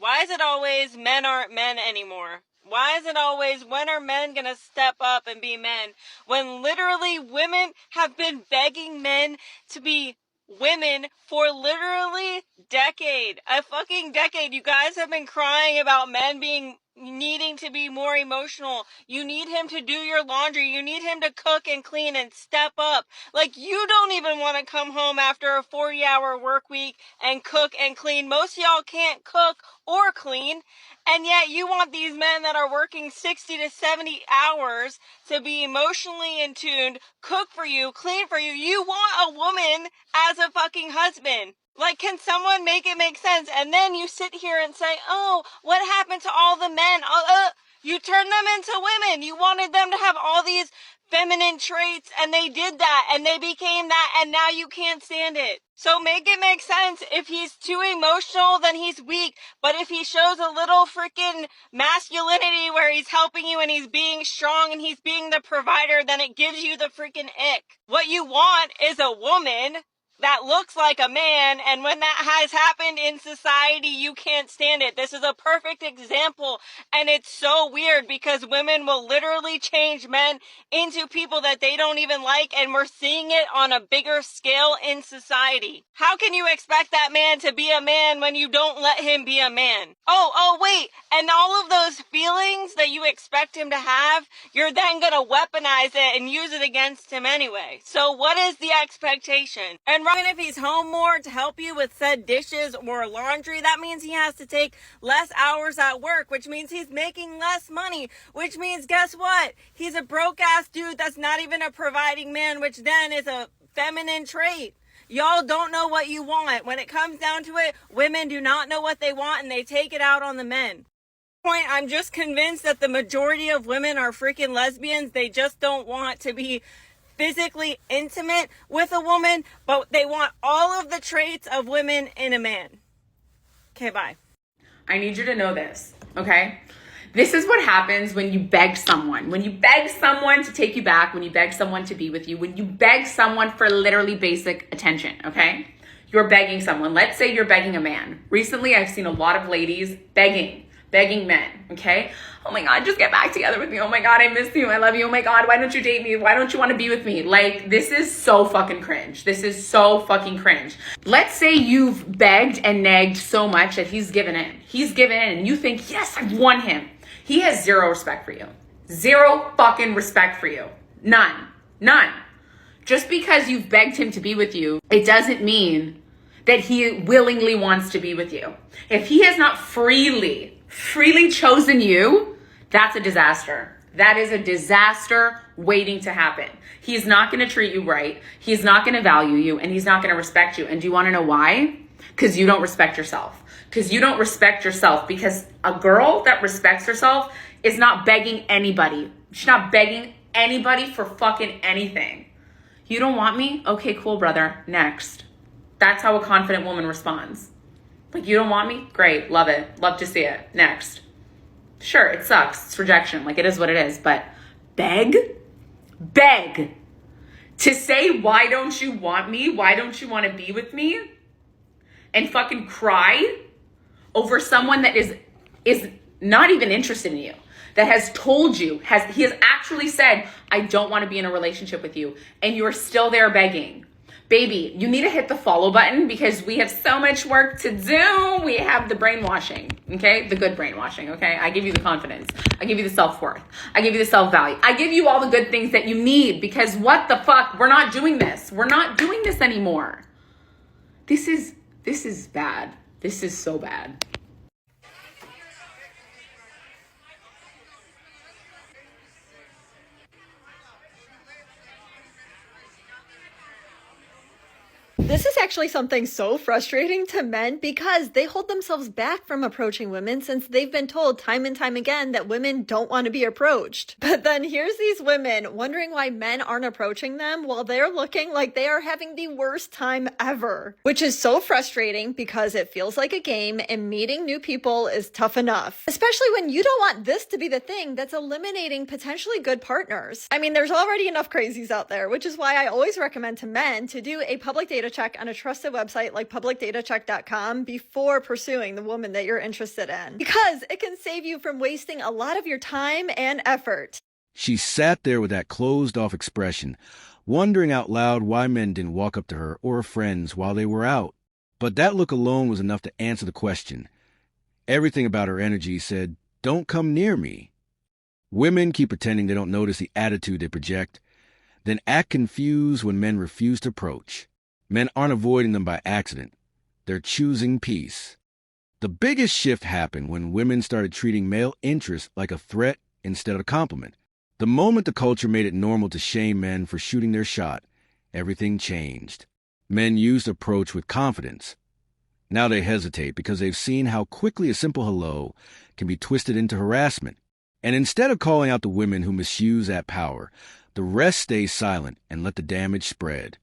Why is it always men aren't men anymore? Why is it always, when are men gonna step up and be men? When literally women have been begging men to be women for literally a fucking decade. You guys have been crying about men needing to be more emotional. You need him to do your laundry. You need him to cook and clean and step up. Like, you don't even want to come home after a 40-hour work week and cook and clean. Most of y'all can't cook or clean, and yet you want these men that are working 60 to 70 hours to be emotionally in tune, cook for you, clean for you. You want a woman as a fucking husband. Like, can someone make it make sense? And then you sit here and say, oh, what happened to all the men? You turned them into women. You wanted them to have all these feminine traits, and they did that, and they became that, and now you can't stand it. So make it make sense. If he's too emotional, then he's weak. But if he shows a little freaking masculinity where he's helping you and he's being strong and he's being the provider, then it gives you the freaking ick. What you want is a woman that looks like a man, and when that has happened in society, you can't stand it. This is a perfect example, and it's so weird because women will literally change men into people that they don't even like, and we're seeing it on a bigger scale in society. How can you expect that man to be a man when you don't let him be a man? Oh, wait, and all of those feelings that you expect him to have, you're then gonna weaponize it and use it against him anyway. So what is the expectation? And even if he's home more to help you with said dishes or laundry, that means he has to take less hours at work, which means he's making less money, which means guess what? He's a broke ass dude that's not even a providing man, which then is a feminine trait. Y'all don't know what you want. When it comes down to it, women do not know what they want and they take it out on the men. I'm just convinced that the majority of women are freaking lesbians. They just don't want to be physically intimate with a woman, but they want all of the traits of women in a man. Okay, bye. I need you to know this, okay? This is what happens when you beg someone. When you beg someone to take you back, when you beg someone to be with you, when you beg someone for literally basic attention, okay? You're begging someone. Let's say you're begging a man. Recently, I've seen a lot of ladies begging men, okay? Oh my God, just get back together with me. Oh my God, I miss you. I love you. Oh my God, why don't you date me? Why don't you want to be with me? Like, this is so fucking cringe. This is so fucking cringe. Let's say you've begged and nagged so much that he's given in. He's given in and you think, yes, I've won him. He has zero respect for you. Zero fucking respect for you. None. Just because you've begged him to be with you, it doesn't mean that he willingly wants to be with you. If he has not freely chosen you, that's a disaster. That is a disaster waiting to happen. He's not going to treat you right. He's not going to value you, and he's not going to respect you. And do you want to know why? Because you don't respect yourself. Because you don't respect yourself. Because a girl that respects herself is not begging anybody. She's not begging anybody for fucking anything. You don't want me? Okay, cool, brother. Next. That's how a confident woman responds. Like, you don't want me? Great. Love it. Love to see it. Next. Sure, it sucks. It's rejection. Like, it is what it is. But beg to say, why don't you want me? Why don't you want to be with me? And fucking cry over someone that is not even interested in you. That has told you, he has actually said, I don't want to be in a relationship with you. And you're still there begging. Baby, you need to hit the follow button because we have so much work to do. We have the brainwashing, okay? The good brainwashing, okay? I give you the confidence. I give you the self-worth. I give you the self-value. I give you all the good things that you need because what the fuck? We're not doing this. We're not doing this anymore. This is bad. This is so bad. This is actually something so frustrating to men because they hold themselves back from approaching women since they've been told time and time again that women don't want to be approached. But then here's these women wondering why men aren't approaching them while they're looking like they are having the worst time ever. Which is so frustrating because it feels like a game and meeting new people is tough enough. Especially when you don't want this to be the thing that's eliminating potentially good partners. I mean, there's already enough crazies out there, which is why I always recommend to men to do a public data check on a trusted website like publicdatacheck.com before pursuing the woman that you're interested in, because it can save you from wasting a lot of your time and effort. She sat there with that closed-off expression, wondering out loud why men didn't walk up to her or her friends while they were out. But that look alone was enough to answer the question. Everything about her energy said, "Don't come near me." Women keep pretending they don't notice the attitude they project, then act confused when men refuse to approach. Men aren't avoiding them by accident. They're choosing peace. The biggest shift happened when women started treating male interest like a threat instead of a compliment. The moment the culture made it normal to shame men for shooting their shot, everything changed. Men used approach with confidence. Now they hesitate because they've seen how quickly a simple hello can be twisted into harassment. And instead of calling out the women who misuse that power, the rest stay silent and let the damage spread.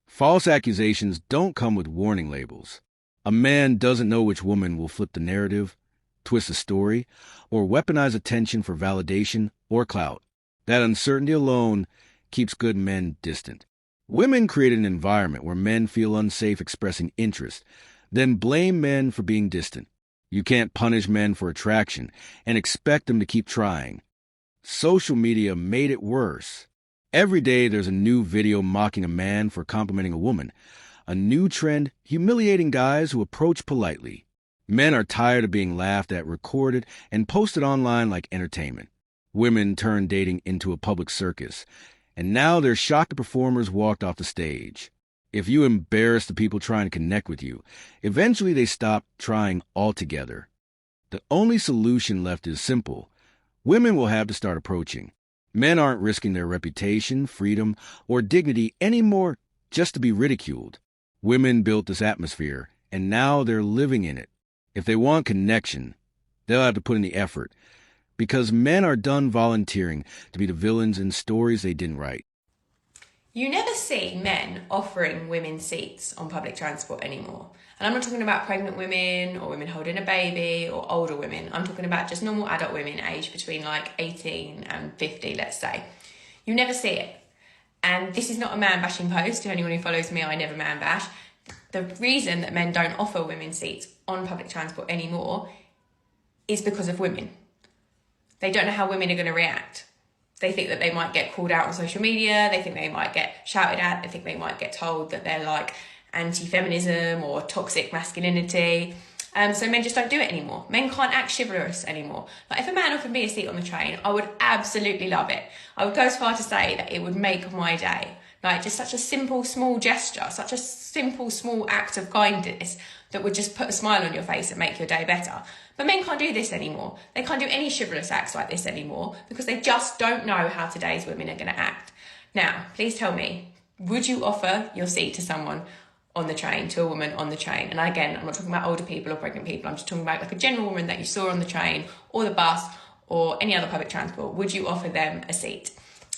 False accusations don't come with warning labels. A man doesn't know which woman will flip the narrative, twist the story, or weaponize attention for validation or clout. That uncertainty alone keeps good men distant. Women create an environment where men feel unsafe expressing interest, then blame men for being distant. You can't punish men for attraction and expect them to keep trying. Social media made it worse. Every day there's a new video mocking a man for complimenting a woman, a new trend humiliating guys who approach politely. Men are tired of being laughed at, recorded, and posted online like entertainment. Women turned dating into a public circus, and now they're shocked the performers walked off the stage. If you embarrass the people trying to connect with you, eventually they stop trying altogether. The only solution left is simple. Women will have to start approaching. Men aren't risking their reputation, freedom, or dignity anymore just to be ridiculed. Women built this atmosphere, and now they're living in it. If they want connection, they'll have to put in the effort, because men are done volunteering to be the villains in stories they didn't write. You never see men offering women seats on public transport anymore. And I'm not talking about pregnant women or women holding a baby or older women. I'm talking about just normal adult women aged between like 18 and 50, let's say. You never see it. And this is not a man bashing post. To anyone who follows me, I never man bash. The reason that men don't offer women seats on public transport anymore is because of women. They don't know how women are going to react. They think that they might get called out on social media. They think they might get shouted at. They think they might get told that they're like anti-feminism or toxic masculinity. So men just don't do it anymore. Men can't act chivalrous anymore. Like if a man offered me a seat on the train, I would absolutely love it. I would go as far to say that it would make my day. Like just such a simple, small gesture, such a simple, small act of kindness that would just put a smile on your face and make your day better. But men can't do this anymore. They can't do any chivalrous acts like this anymore because they just don't know how today's women are going to act. Now, please tell me, would you offer your seat to someone on the train, to a woman on the train? And again, I'm not talking about older people or pregnant people. I'm just talking about like a general woman that you saw on the train or the bus or any other public transport. Would you offer them a seat?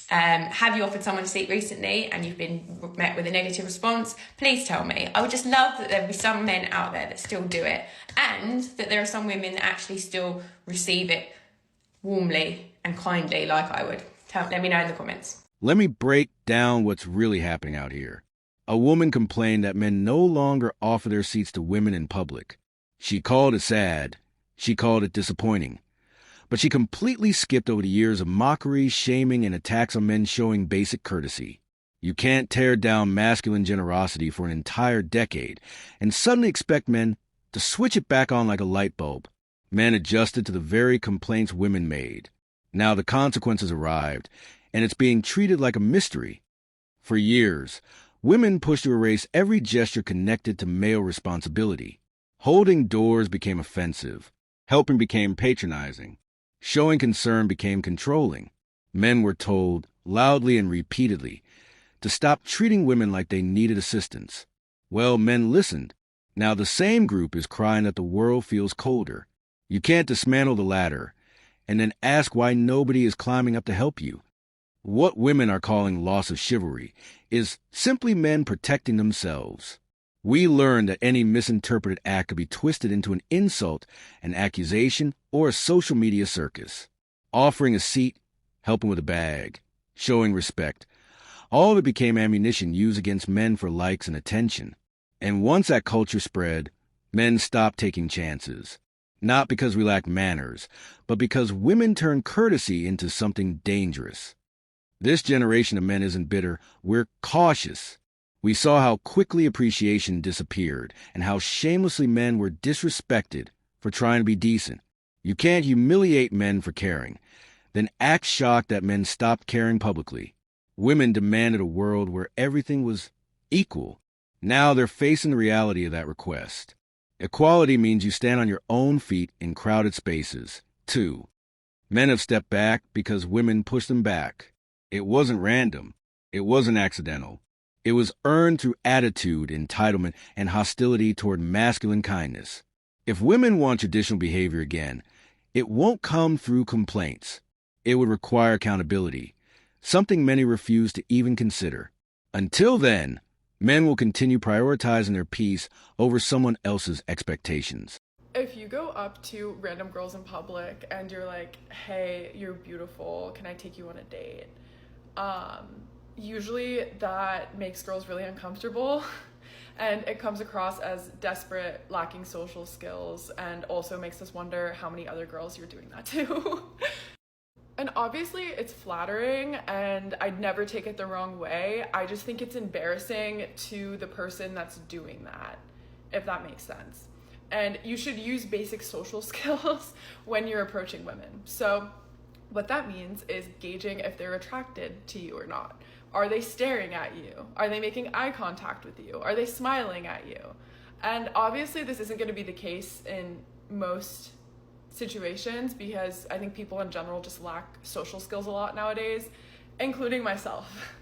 Have you offered someone a seat recently and you've been met with a negative response? Please tell me. I would just love that there be some men out there that still do it and that there are some women that actually still receive it warmly and kindly like I would. Let me know in the comments. Let me break down what's really happening out here. A woman complained that men no longer offer their seats to women in public. She called it sad. She called it disappointing. But she completely skipped over the years of mockery, shaming, and attacks on men showing basic courtesy. You can't tear down masculine generosity for an entire decade and suddenly expect men to switch it back on like a light bulb. Men adjusted to the very complaints women made. Now the consequences arrived, and it's being treated like a mystery. For years, women pushed to erase every gesture connected to male responsibility. Holding doors became offensive. Helping became patronizing. Showing concern became controlling. Men were told, loudly and repeatedly, to stop treating women like they needed assistance. Well, men listened. Now the same group is crying that the world feels colder. You can't dismantle the ladder and then ask why nobody is climbing up to help you. What women are calling loss of chivalry is simply men protecting themselves. We learned that any misinterpreted act could be twisted into an insult, an accusation, or a social media circus. Offering a seat, helping with a bag, showing respect. All of it became ammunition used against men for likes and attention. And once that culture spread, men stopped taking chances. Not because we lacked manners, but because women turned courtesy into something dangerous. This generation of men isn't bitter, we're cautious. We saw how quickly appreciation disappeared and how shamelessly men were disrespected for trying to be decent. You can't humiliate men for caring, then act shocked that men stopped caring publicly. Women demanded a world where everything was equal. Now they're facing the reality of that request. Equality means you stand on your own feet in crowded spaces. 2. Men have stepped back because women pushed them back. It wasn't random. It wasn't accidental. It was earned through attitude, entitlement, and hostility toward masculine kindness. If women want traditional behavior again, it won't come through complaints. It would require accountability, something many refuse to even consider. Until then, men will continue prioritizing their peace over someone else's expectations. If you go up to random girls in public and you're like, hey, you're beautiful, can I take you on a date? Usually that makes girls really uncomfortable and it comes across as desperate, lacking social skills, and also makes us wonder how many other girls you're doing that to. And obviously it's flattering and I'd never take it the wrong way. I just think it's embarrassing to the person that's doing that, if that makes sense. And you should use basic social skills when you're approaching women. So what that means is gauging if they're attracted to you or not. Are they staring at you? Are they making eye contact with you? Are they smiling at you? And obviously this isn't going to be the case in most situations because I think people in general just lack social skills a lot nowadays, including myself.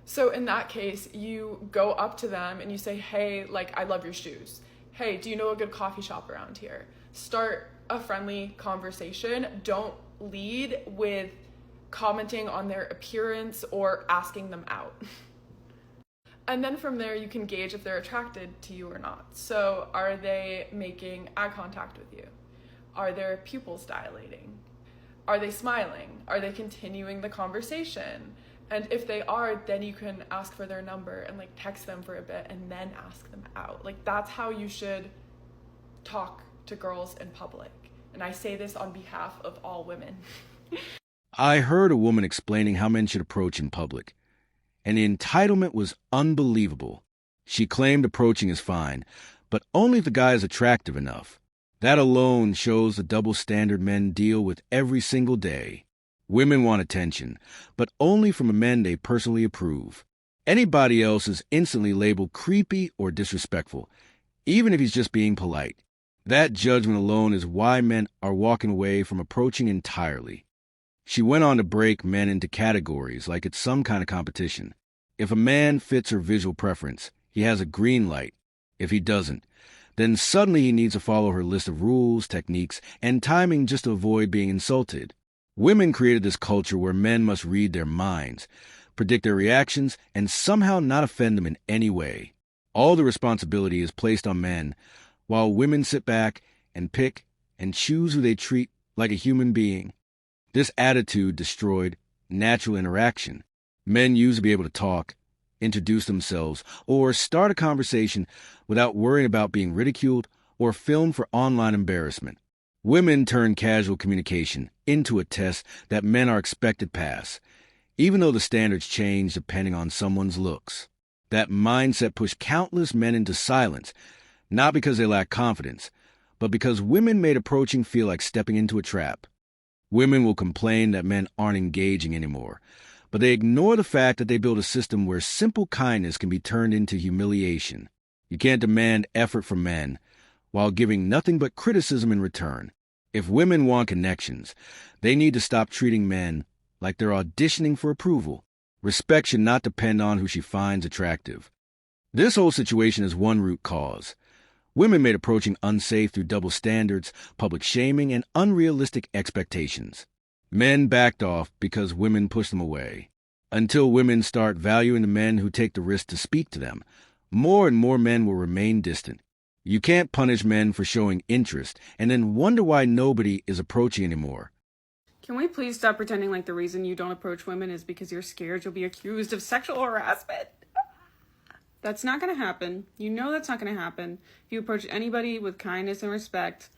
So in that case, you go up to them and you say, hey, like, I love your shoes. Hey, do you know a good coffee shop around here? Start a friendly conversation. Don't lead with commenting on their appearance or asking them out. And then from there, you can gauge if they're attracted to you or not. So are they making eye contact with you? Are their pupils dilating? Are they smiling? Are they continuing the conversation? And if they are, then you can ask for their number and like text them for a bit and then ask them out. Like that's how you should talk to girls in public. And I say this on behalf of all women. I heard a woman explaining how men should approach in public, and the entitlement was unbelievable. She claimed approaching is fine, but only if the guy is attractive enough. That alone shows the double standard men deal with every single day. Women want attention, but only from a man they personally approve. Anybody else is instantly labeled creepy or disrespectful, even if he's just being polite. That judgment alone is why men are walking away from approaching entirely. She went on to break men into categories like it's some kind of competition. If a man fits her visual preference, he has a green light. If he doesn't, then suddenly he needs to follow her list of rules, techniques, and timing just to avoid being insulted. Women created this culture where men must read their minds, predict their reactions, and somehow not offend them in any way. All the responsibility is placed on men, while women sit back and pick and choose who they treat like a human being. This attitude destroyed natural interaction. Men used to be able to talk, introduce themselves, or start a conversation without worrying about being ridiculed or filmed for online embarrassment. Women turn casual communication into a test that men are expected to pass, even though the standards change depending on someone's looks. That mindset pushed countless men into silence, not because they lack confidence, but because women made approaching feel like stepping into a trap. Women will complain that men aren't engaging anymore, but they ignore the fact that they built a system where simple kindness can be turned into humiliation. You can't demand effort from men while giving nothing but criticism in return. If women want connections, they need to stop treating men like they're auditioning for approval. Respect should not depend on who she finds attractive. This whole situation is one root cause. Women made approaching unsafe through double standards, public shaming, and unrealistic expectations. Men backed off because women pushed them away. Until women start valuing the men who take the risk to speak to them, more and more men will remain distant. You can't punish men for showing interest and then wonder why nobody is approaching anymore. Can we please stop pretending like the reason you don't approach women is because you're scared you'll be accused of sexual harassment? That's not going to happen. You know that's not going to happen. If you approach anybody with kindness and respect,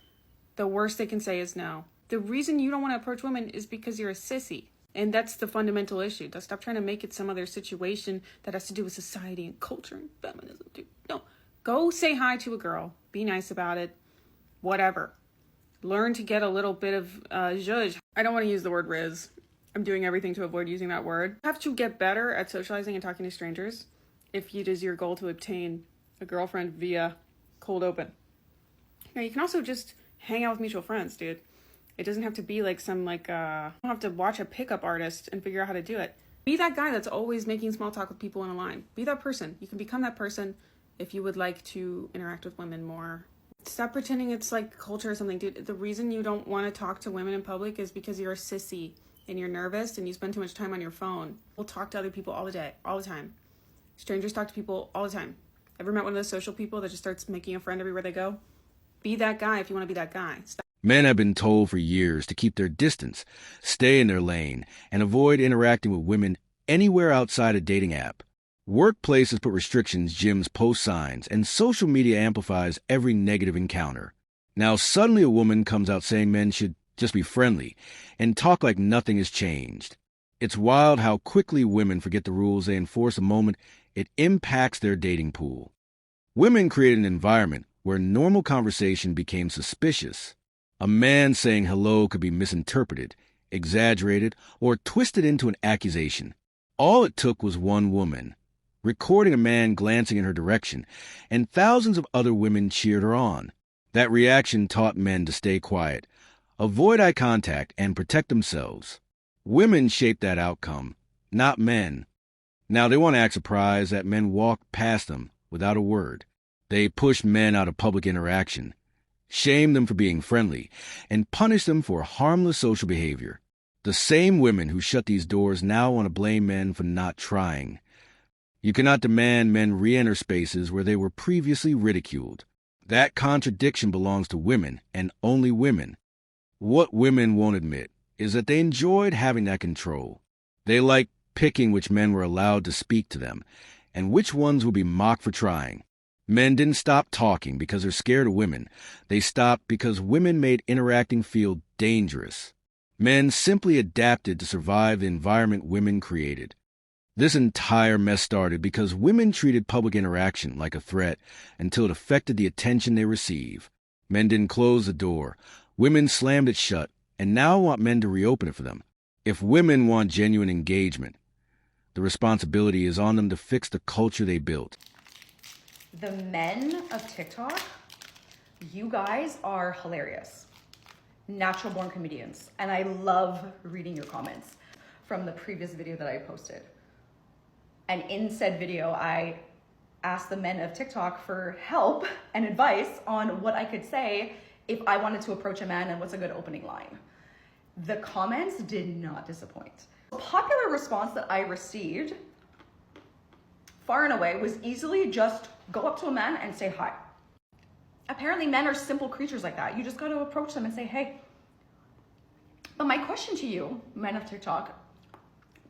the worst they can say is no. The reason you don't want to approach women is because you're a sissy. And that's the fundamental issue. Stop trying to make it some other situation that has to do with society and culture and feminism. Dude, no. Go say hi to a girl. Be nice about it. Whatever. Learn to get a little bit of zhuzh. I don't want to use the word riz. I'm doing everything to avoid using that word. You have to get better at socializing and talking to strangers if it is your goal to obtain a girlfriend via cold open. Now, you can also just hang out with mutual friends, dude. It doesn't have to be like you don't have to watch a pickup artist and figure out how to do it. Be that guy that's always making small talk with people in a line. Be that person. You can become that person if you would like to interact with women more. Stop pretending it's like culture or something, dude. The reason you don't want to talk to women in public is because you're a sissy and you're nervous and you spend too much time on your phone. We'll talk to other people all the time. Strangers talk to people all the time. Ever met one of those social people that just starts making a friend everywhere they go? Be that guy if you want to be that guy. Stop. Men have been told for years to keep their distance, stay in their lane, and avoid interacting with women anywhere outside a dating app. Workplaces put restrictions, gyms post signs, and social media amplifies every negative encounter. Now suddenly a woman comes out saying men should just be friendly and talk like nothing has changed. It's wild how quickly women forget the rules they enforce the moment it impacts their dating pool. Women created an environment where normal conversation became suspicious. A man saying hello could be misinterpreted, exaggerated, or twisted into an accusation. All it took was one woman, recording a man glancing in her direction, and thousands of other women cheered her on. That reaction taught men to stay quiet, avoid eye contact, and protect themselves. Women shaped that outcome, not men. Now they want to act surprised that men walked past them without a word. They pushed men out of public interaction, shame them for being friendly, and punish them for harmless social behavior. The same women who shut these doors now want to blame men for not trying. You cannot demand men re-enter spaces where they were previously ridiculed. That contradiction belongs to women, and only women. What women won't admit is that they enjoyed having that control. They liked picking which men were allowed to speak to them, and which ones would be mocked for trying. Men didn't stop talking because they're scared of women. They stopped because women made interacting feel dangerous. Men simply adapted to survive the environment women created. This entire mess started because women treated public interaction like a threat until it affected the attention they receive. Men didn't close the door. Women slammed it shut and now want men to reopen it for them. If women want genuine engagement, the responsibility is on them to fix the culture they built. The men of TikTok, you guys are hilarious. Natural born comedians. And I love reading your comments from the previous video that I posted. And in said video, I asked the men of TikTok for help and advice on what I could say if I wanted to approach a man and what's a good opening line. The comments did not disappoint. A popular response that I received far and away was easily just go up to a man and say hi. Apparently men are simple creatures like that. You just got to approach them and say, hey. But my question to you, men of TikTok,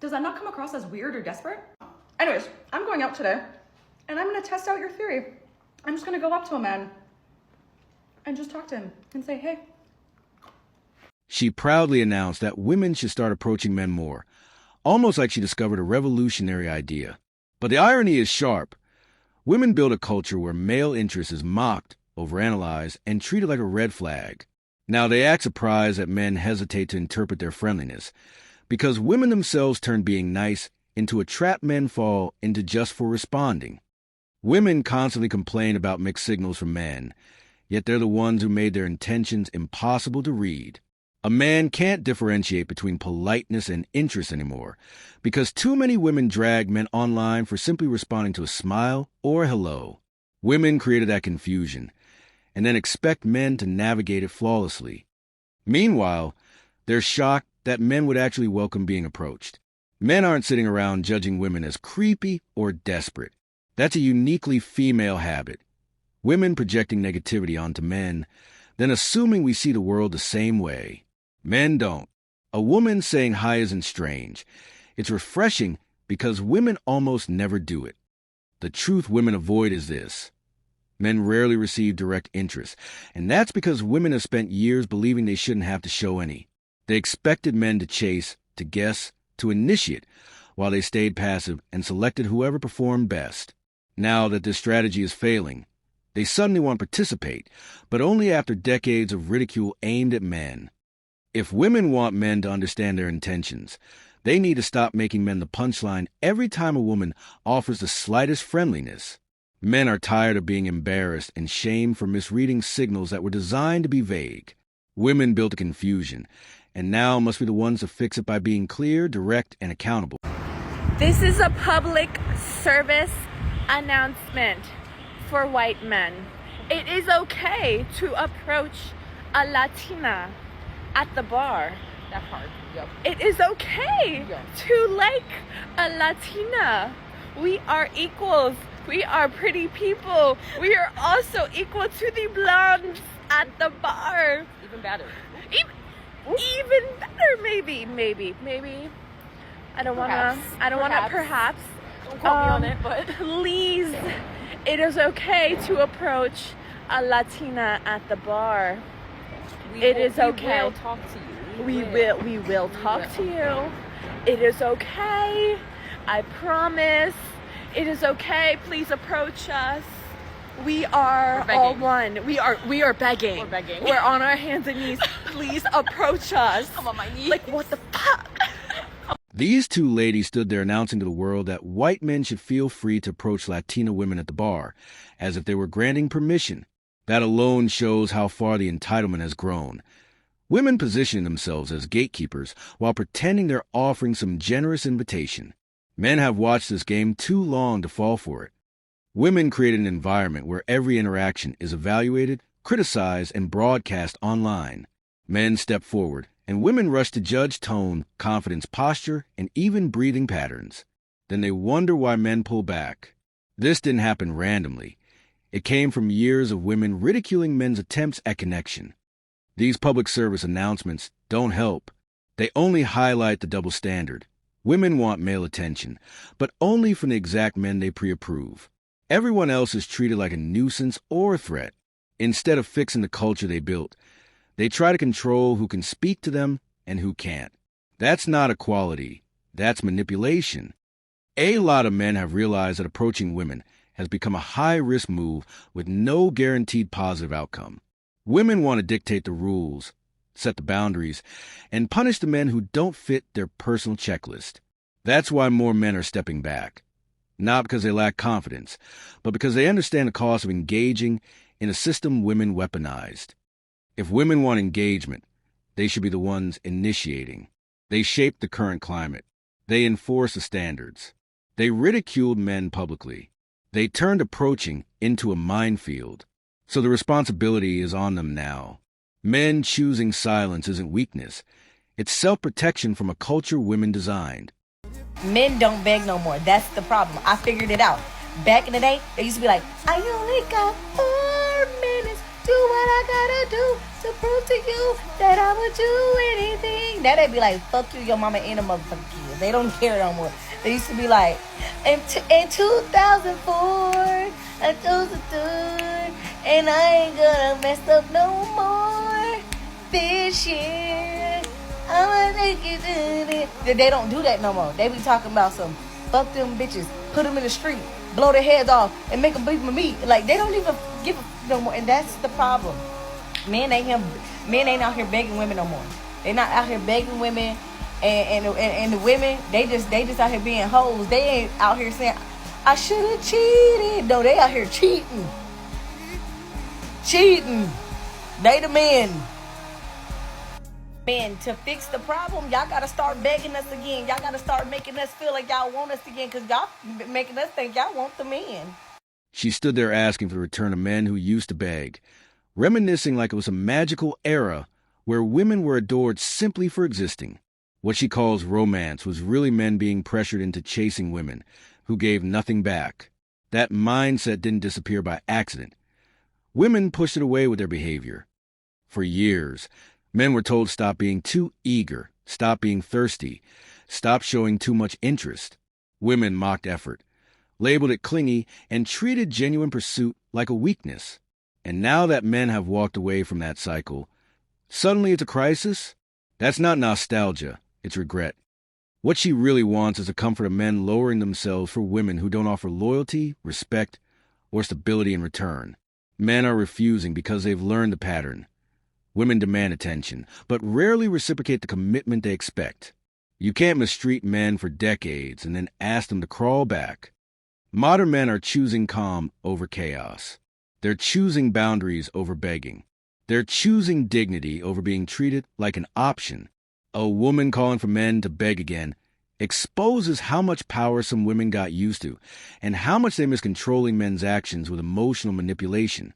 does that not come across as weird or desperate? Anyways, I'm going out today and I'm going to test out your theory. I'm just going to go up to a man and just talk to him and say, hey. She proudly announced that women should start approaching men more, almost like she discovered a revolutionary idea. But the irony is sharp. Women build a culture where male interest is mocked, overanalyzed, and treated like a red flag. Now they act surprised that men hesitate to interpret their friendliness, because women themselves turn being nice into a trap men fall into just for responding. Women constantly complain about mixed signals from men, yet they're the ones who made their intentions impossible to read. A man can't differentiate between politeness and interest anymore, because too many women drag men online for simply responding to a smile or a hello. Women created that confusion, and then expect men to navigate it flawlessly. Meanwhile, they're shocked that men would actually welcome being approached. Men aren't sitting around judging women as creepy or desperate. That's a uniquely female habit. Women projecting negativity onto men, then assuming we see the world the same way. Men don't. A woman saying hi isn't strange. It's refreshing because women almost never do it. The truth women avoid is this. Men rarely receive direct interest, and that's because women have spent years believing they shouldn't have to show any. They expected men to chase, to guess, to initiate, while they stayed passive and selected whoever performed best. Now that this strategy is failing, they suddenly want to participate, but only after decades of ridicule aimed at men. If women want men to understand their intentions, they need to stop making men the punchline every time a woman offers the slightest friendliness. Men are tired of being embarrassed and shamed for misreading signals that were designed to be vague. Women built a confusion, and now must be the ones to fix it by being clear, direct, and accountable. This is a public service announcement for white men. It is okay to approach a Latina at the bar. That part, yep. It is okay to like a Latina. We are equals. We are pretty people. We are also equal to the blondes at the bar. Even better. Even better, maybe. I don't wanna, perhaps. Don't quote me on it, but. Please, it is okay to approach a Latina at the bar. It is okay. We will talk to you. We will talk to you. It is okay. I promise. It is okay. Please approach us. We are all one. We are begging. We're begging. We're on our hands and knees. Please approach us. I'm on my knees. Like, what the fuck? These two ladies stood there announcing to the world that white men should feel free to approach Latina women at the bar, as if they were granting permission. That alone shows how far the entitlement has grown. Women positioning themselves as gatekeepers while pretending they're offering some generous invitation. Men have watched this game too long to fall for it. Women create an environment where every interaction is evaluated, criticized, and broadcast online. Men step forward, and women rush to judge tone, confidence, posture, and even breathing patterns. Then they wonder why men pull back. This didn't happen randomly. It came from years of women ridiculing men's attempts at connection. These public service announcements don't help. They only highlight the double standard. Women want male attention, but only from the exact men they pre-approve. Everyone else is treated like a nuisance or a threat. Instead of fixing the culture they built, they try to control who can speak to them and who can't. That's not equality. That's manipulation. A lot of men have realized that approaching women has become a high-risk move with no guaranteed positive outcome. Women want to dictate the rules, set the boundaries, and punish the men who don't fit their personal checklist. That's why more men are stepping back. Not because they lack confidence, but because they understand the cost of engaging in a system women weaponized. If women want engagement, they should be the ones initiating. They shape the current climate. They enforce the standards. They ridiculed men publicly. They turned approaching into a minefield. So the responsibility is on them now. Men choosing silence isn't weakness. It's self-protection from a culture women designed. Men don't beg no more. That's the problem. I figured it out. Back in the day, they used to be like, I only got 4 minutes. Do what I gotta do to prove to you that I would do anything. Now they be like, fuck you, your mama and a motherfucking kid. They don't care no more. They used to be like, in 2004, I chose to do it, and I ain't gonna mess up no more this year. I'ma take you to it. They don't do that no more. They be talking about some fuck them bitches, put them in the street, blow their heads off, and make them beat my meat. Like, they don't even give a no more, and that's the problem. Men ain't out here begging women no more. They not out here begging women, and the women, they just out here being hoes. They ain't out here saying, I should have cheated. No, they out here cheating. They the men. Men, to fix the problem, y'all gotta start begging us again. Y'all gotta start making us feel like y'all want us again, because y'all making us think y'all want the men. She stood there asking for the return of men who used to beg, reminiscing like it was a magical era where women were adored simply for existing. What she calls romance was really men being pressured into chasing women who gave nothing back. That mindset didn't disappear by accident. Women pushed it away with their behavior. For years, men were told to stop being too eager, stop being thirsty, stop showing too much interest. Women mocked effort. labeled it clingy, and treated genuine pursuit like a weakness. And now that men have walked away from that cycle, suddenly it's a crisis? That's not nostalgia, it's regret. What she really wants is the comfort of men lowering themselves for women who don't offer loyalty, respect, or stability in return. Men are refusing because they've learned the pattern. Women demand attention, but rarely reciprocate the commitment they expect. You can't mistreat men for decades and then ask them to crawl back. Modern men are choosing calm over chaos. They're choosing boundaries over begging. They're choosing dignity over being treated like an option. A woman calling for men to beg again exposes how much power some women got used to and how much they miss controlling men's actions with emotional manipulation.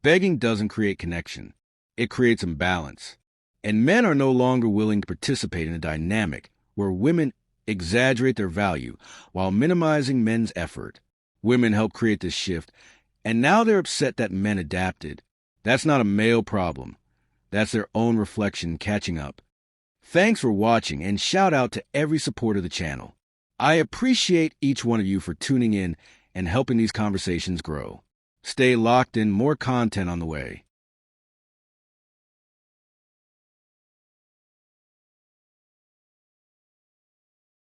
Begging doesn't create connection. It creates imbalance. And men are no longer willing to participate in a dynamic where women exaggerate their value while minimizing men's effort. Women helped create this shift, and now they're upset that men adapted. That's not a male problem. That's their own reflection catching up. Thanks for watching, and shout out to every supporter of the channel. I appreciate each one of you for tuning in and helping these conversations grow. Stay locked in, more content on the way.